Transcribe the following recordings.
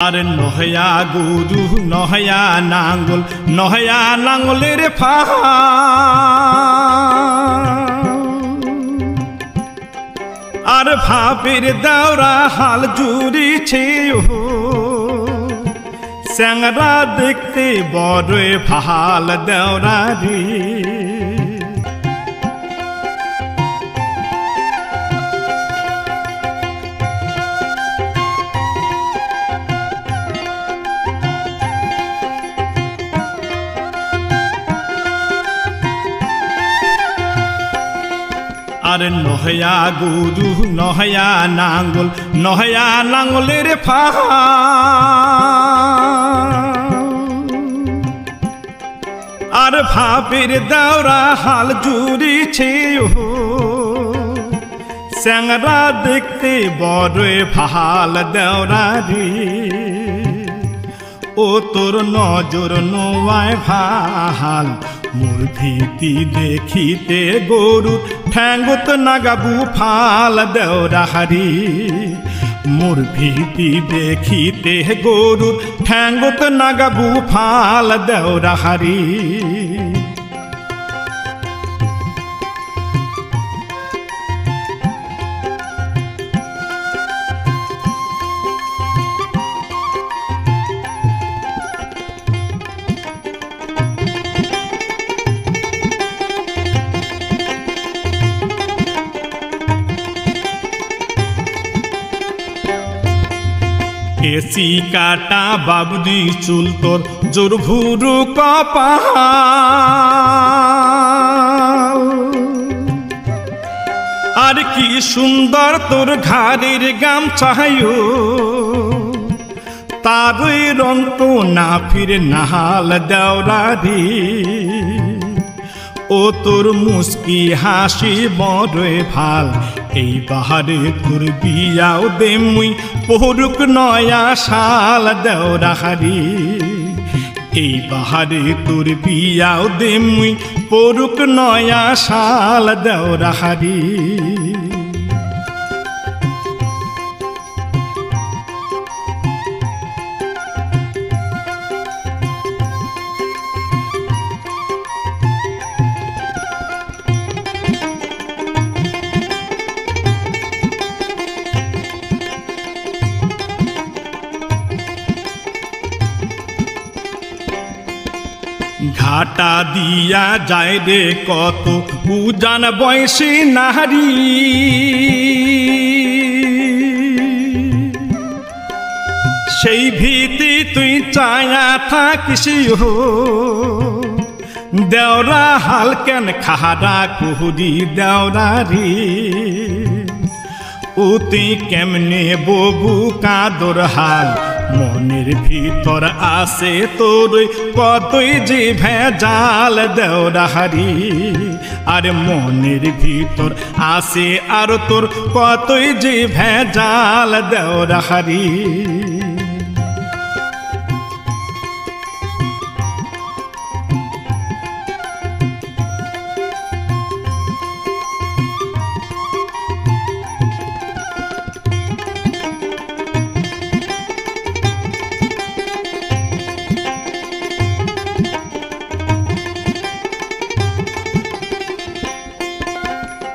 আর নহয়া গুরু নহয়া নাঙ্গলের আর ভাবের দাওরা হাল জুড়িছে স্যাংরা দেখতে বড় ভাল দেওরা রে আর নহয়া গুরু নহয়া নাঙ্গলের আর ভাবের দাওরা হাল জুড়িছে স্যাংরা দেখতে বড় ভাল দেওরা রে ও তোর নজর নোয়ায় ভাল মোর ভীতি দেখিতে গরু ঠ্যাঙ্গত নাগাবু ফাল দেওরা হারি মোর ভীতি দেখিতে গরু ঠ্যাঙ্গত নাগাবু ফাল দেওরা হারি কেসি কাটা বাবদি চুল তোর জোর ভুরু কপাল আর কি সুন্দর তোর ঘাড়ের গামছায়ো তারই রং তো না ফিরে নাহাল দেওরা রে ও তোর মুস্কি হাসি বড় ভাল এই বাহারে তোর বিয়াও দে মুই পহরুক নয়া শাল দেওরা হারি এই বাহারে তোর বিয়াও দে মুই পহরুক নয়া শাল দেওরা হারি ঘাটা দিয়া যায় রে কত উজান বয়সী নারী সেই ভীতি তুই চায়া থাকিস দেওরা হাল কেন খাহারা কুহুরি দেওরা রে ও তুই কেমনে ববু কাদর হাল মনের ভিতর আসে তোর কতই যে ভেজাল দেওরা হারি আর মনের ভিতর আসে আর তোর কতই যে ভেজাল দেওরা হারি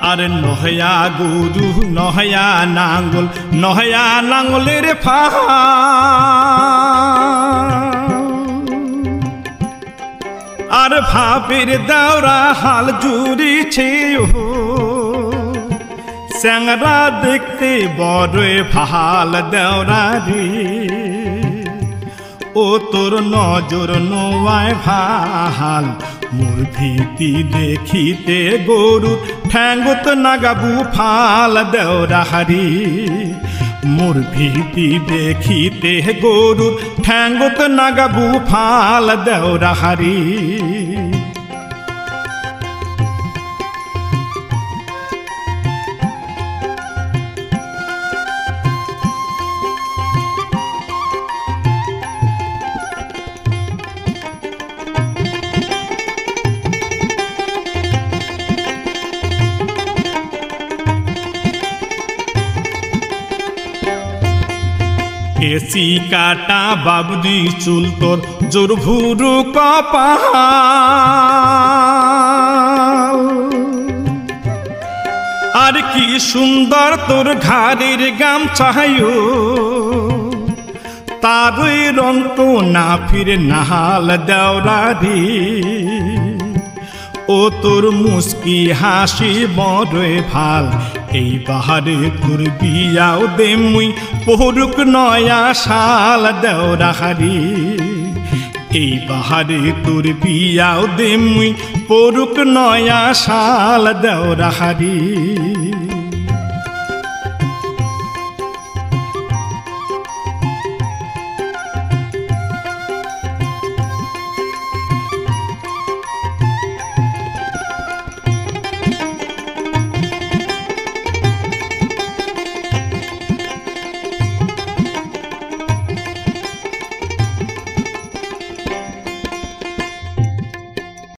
আর নহয়া গুরু নহয়া নাঙ্গলের আর ভাবের দাওরা হাল জুড়িছে স্যাংরা দেখতে বড় ভাল দেওরা রে ও তোর নজর নোয়ায় ভাল মোর ভীতি দেখিতে গরু ঠ্যাঙ্গত নাগাবু ফাল দেওরা হারি মোর ভীতি দেখিতে গরু ঠ্যাঙ্গত নাগাবু ফাল দেওরা হারি কেসি কাটা বাবদি চুল তোর জোর ভুরু কপাল আর কি সুন্দর তোর ঘাড়ের গামছায়ও তারই রং তো না ফিরে নাহাল দেওরারি ও তোর মুস্কি হাসি বড়ই ভাল এই বাহারে তোর বিয়াও দে মুই পড়ুক নয়া সাল দেওরাহারি এই বাহারে তোর বিয়াও দে মুই পড়ুক নয়া সাল দেওরাহারি